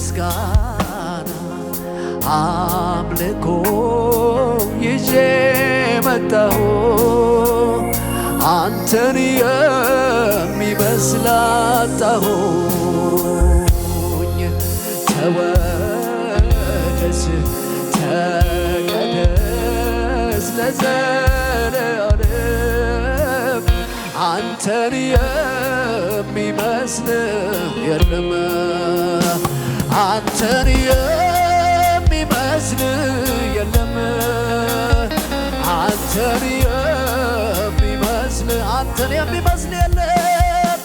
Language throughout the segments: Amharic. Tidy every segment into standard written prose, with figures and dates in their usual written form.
ምስጋና አምልኮ ይዤ መጣሁ አንተን የሚመስል አጣሁኝ ተወደስ ተቀደስ ለዘለዓለም አንተን የሚመስል የለም አንተን የሚመስል የለም አንተን የሚመስል የለም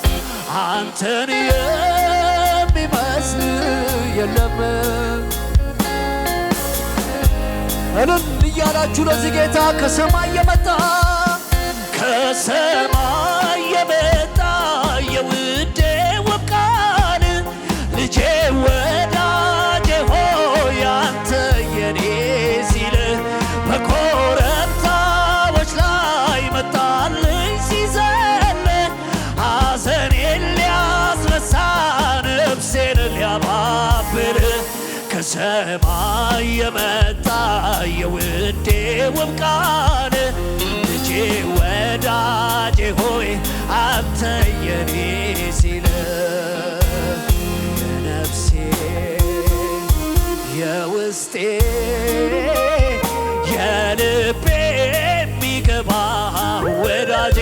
አንተን የሚመስል የለም እልል እያላችሁ ለዚህ ጌታ ከሰማይ የመጣ የውዴ ውብ ቃል ልጄ ወዳጄ ሆይ አንተ የኔ ሲል በኮረብታዎች ላይ መጣልኝ ሲዘል ሐዘኔን ሊያስረሳ ነፍሴን ሊያባብል ከሰማይ የመጣ የውዴ ውብ ቃል ልጄ ወዳጄ ሆይ አንተ የኔ ሲል የነፍሴ የውስጤ የልቤ የሚገባ ወዳጄ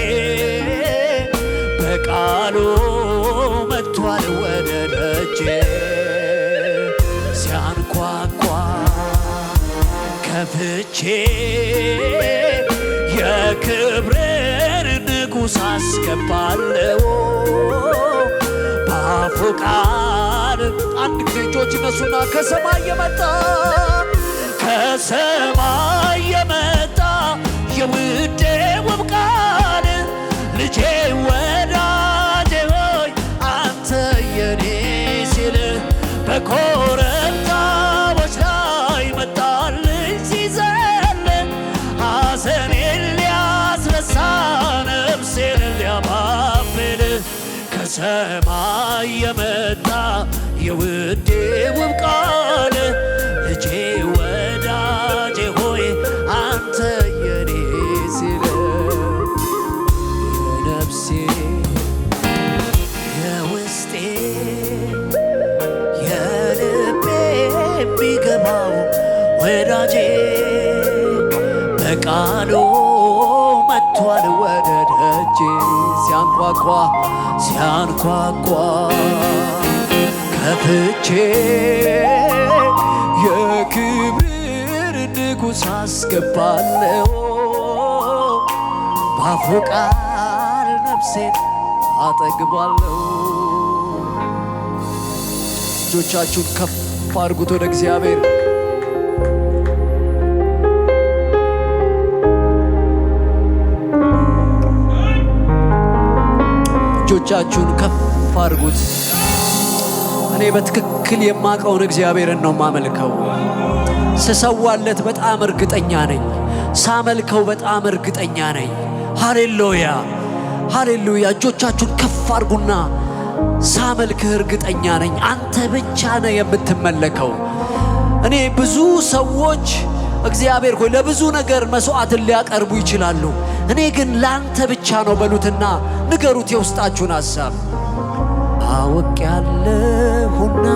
በቃሉ መጥቷል ወደ ደጄ ሲያንኳኳ ከፍቼ የክብርን ንጉሥ አስገባለሁ በአፉ ቃል አንድ ጊዜ እጆች እነሱና ከሰማይ የመጣ የውዴ ውብ ቃል ልጄ ወዳጄ ሆይ አንተ የኔ ሲል በኮረብታዎች ላይ መጣልኝ ሲዘል ሐዘኔን ሊያስረሳ ነፍሴን ሊያባብል ከሰማይ የመጣ የውዴ ውብ ቃል ልጄ ወዳጄ ሆይ አንተ የኔ ሲል የነፍሴ የውስጤ የልቤ የሚገባው ወዳጄ በቃሉ መጥቷል ወደ ደጄ ሲያንኳኳ ከፍቼ የክብር ንጉሥ አስገባለሁ በአፉ ቃል ነፍሴን አጠግባለሁ። እጆቻችሁን ከፍ አድርጉት ወደ እግዚአብሔር። እጆቻችሁን ከፍ አድርጉት። እኔ በትክክል የማውቀውን እግዚአብሔርን ነው ማመልከው። ስሰዋለት በጣም እርግጠኛ ነኝ። ሳመልከው በጣም እርግጠኛ ነኝ። ሃሌሉያ ሃሌሉያ። እጆቻችሁን ከፍ አድርጉና ሳመልክህ እርግጠኛ ነኝ አንተ ብቻ ነህ የምትመለከው። እኔ ብዙ ሰዎች እግዚአብሔር ሆይ ለብዙ ነገር መስዋዕትን ሊያቀርቡ ይችላሉ። እኔ ግን ላንተ ብቻ ነው በሉትና ንገሩት የውስጣችሁን ሐሳብ። አውቄያለሁና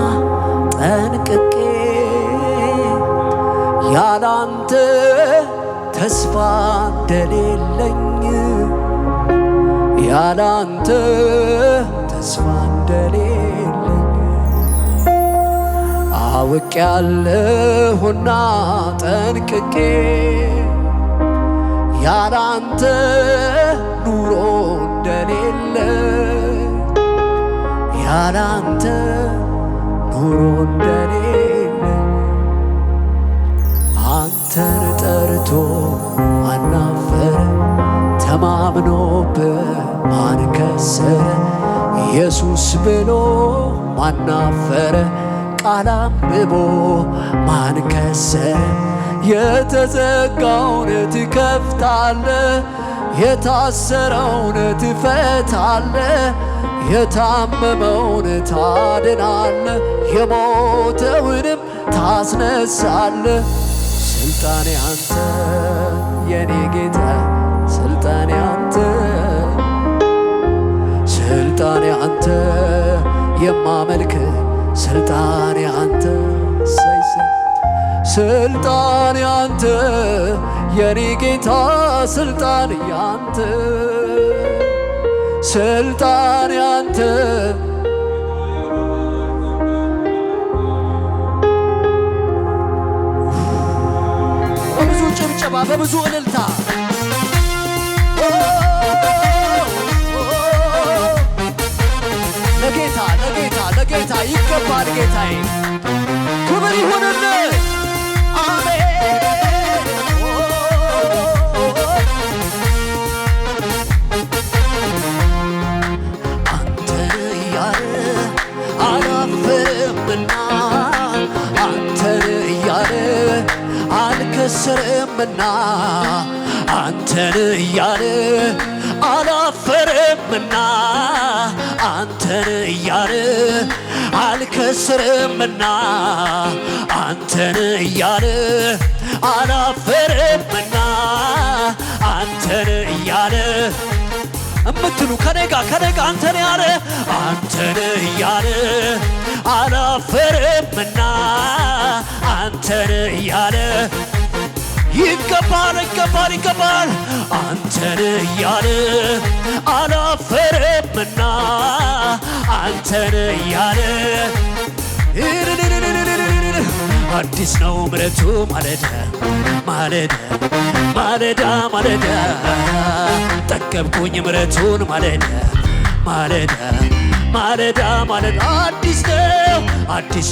ጠንቅቄ ያላንተ ተስፋ እንደሌለኝ ያላንተ ተስፋ እንደሌለኝ አውቄያለሁና ጠንቅቄ ያላንተ ኑሮ እንደሌለ ያላንተ ኑሮ እንደሌለ አንተን ጠርቶ አናፈረ ተማምኖብህ ማን ከሰረ ኢየሱስ ብሎ ማናፈረ ቃል አንብቦ ማን ከሰረ የተዘጋውን ትከፍታለህ የታሰረውን ትፈታለህ የታመመውን ታድናለ፣ የሞተውንም ታስነሳለ። ስልጣኔ አንተ የኔ ጌታ ስልጣኔ አንተ ስልጣኔ አንተ የማመልክ ስልጣኔ አንተ ስልጣኔ አንተ የኔ ጌታ ስልጣኔ አንተ ስልጣኔ አንተ በብዙ ጭብጨባ በብዙ እልልታ ለጌታ ለጌታ ለጌታ ይገባል። ጌታዬ ክብር ይሁንልህ። አሜን። አንተን እያለ አላፍርምና አንተን እያለ አልከሰርምና አንተን እያለ አላፈርምና አንተን እያለ አልከስርምና አንተን እያለ አላፈርምና አንተን እያለ እምትሉ ከኔጋ አንተን ያለ አንተን እያለ አላፈርምና አንተን እያለ ይገባል ይገባል ይገባል አንተን እያለ አላፈርምና አንተን እያለ አዲስ ነው ምሕረቱ ማለዳ ማለዳ ማለዳ ማለዳ ጠገብኩኝ ምሕረቱን ማለዳ ማለዳ ማለዳ ማለዳ አዲስ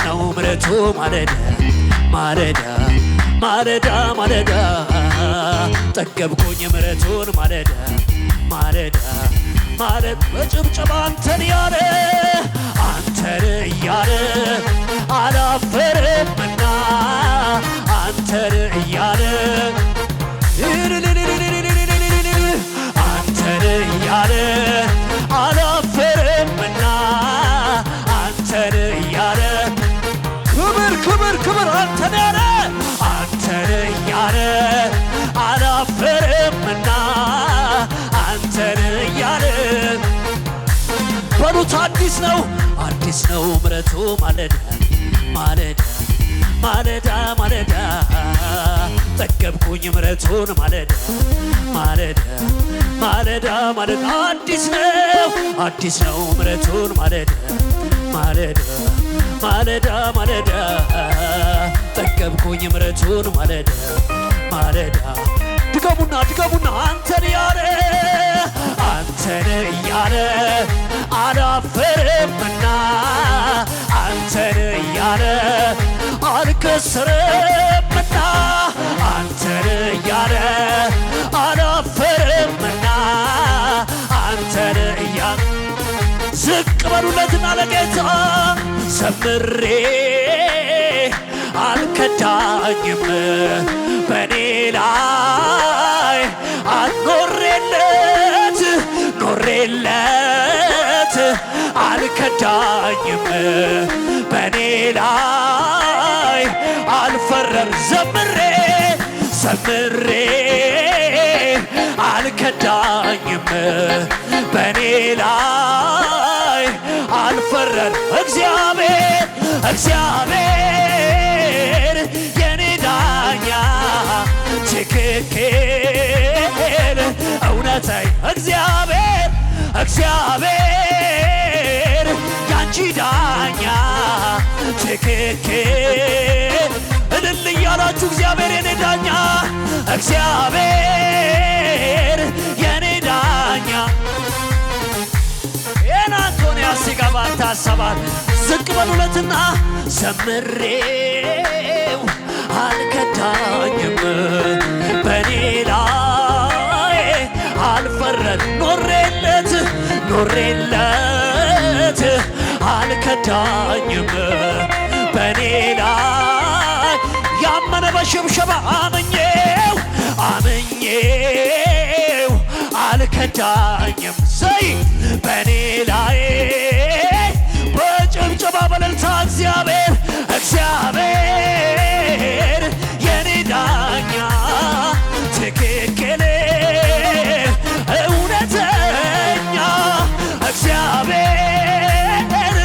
ነው ምሕረቱ ማለዳ ማለዳ ማለዳ ማለዳ ጠገብኩኝ ምሕረቱን ማለዳ ማለዳ ማለዳ በጭብጨባ አንተን ያለ አንተን እያለ አላፈርምና አንተን እያለ አንተን እያለ አላፈርምና አንተን እያለ ክብር ክብር ክብር አንተን ያለ አንተን እያለ አላፈርምና አንተን እያለ በሉት አዲስ ነው ምሕረቱ ማለዳ ማለዳ ማለዳ ማለዳ ጠገብኩኝ ምሕረቱን ማለዳ ማለዳ ማለዳ ማለዳ አዲስ ነው ምሕረቱን ማለዳ ማለዳ ማለዳ ማለዳ ጠገብኩኝ ምሕረቱን ማለዳ ማለዳ ድገሙና አንተን ያለ አንተን እያለ አላፈርምና አንተን እያለ አልከስርምና አንተን እያለ አላፈርምና አንተን እያለ ዝቅ በሉለትና ለጌታ ዘምሬ አልከዳኝም በኔ ላይ ኖሬለት አልከዳኝም በኔ ላይ አልፈረም ዘምሬ አልከዳኝም በኔ ላይ አልፈረም እግዚአብሔር የኔ ዳኛ ትክክል እውነተኛ እግዚአብሔር ያንቺ ዳኛ ትክክል እልል እያላችሁ እግዚአብሔር የኔ ዳኛ እግዚአብሔር የኔ ዳኛ የናንቶንያ ሲገባል ታሰባል ዝቅ በሉለትና ዘምሬው አልከዳኝም በኔ ላይ አልፈረድ ኖሬለት አልከዳኝም በኔ ላይ ያመነ በሽብሸባ አመኘው አልከዳኝም ላይ በእኔ ላይ በጭብጨባ በእልልታ እግዚአብሔር እግዚአብሔር የኔ ዳኛ ትክክል እውነተኛ እግዚአብሔር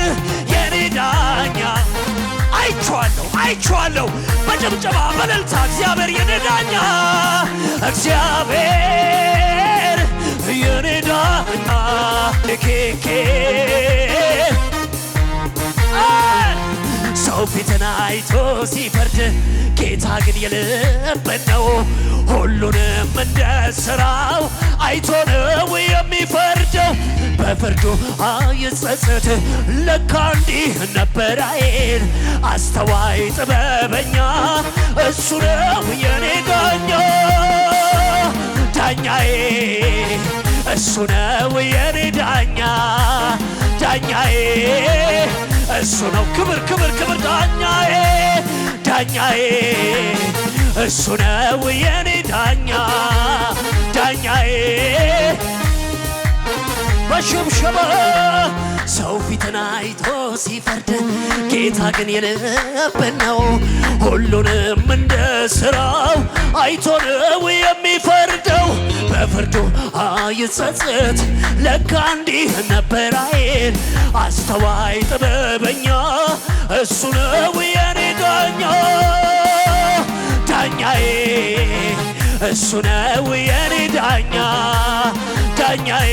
የኔ ዳኛ አይቼዋለሁ በጭብጨባ በእልልታ እግዚአብሔር የኔ ዳኛ እግዚአብሔር የኔ ዳኛ ትክክል ሰው ፊትን አይቶ ሲፈርድ ጌታ ግን የልብን ነው ሁሉንም እንደ ሥራው አይቶ ነው የሚፈርደው በፍርዱ አይጸጸት ለካ እንዲህ ነበር አይል አስተዋይ ጥበበኛ እሱ ነው የኔ ዳኛ ዳኛዬ እሱ ነው የኔ ዳኛ ዳኛዬ እሱ ነው ክብር ዳኛዬ እሱ ነው የኔ ዳኛ ዳኛዬ በሽብሸባ ሰው ፊትን አይቶ ሲፈርድ ጌታ ግን የልብን ነው ሁሉንም እንደ ሥራው አይቶ ነው የሚፈርደው በፍርዱ አይጸጸት ለካ እንዲህ ነበር አይል አስተዋይ ጥበበኛ እሱ ነው የኔ ዳኛ ዳኛዬ እሱ ነው የኔ ዳኛ ዳኛዬ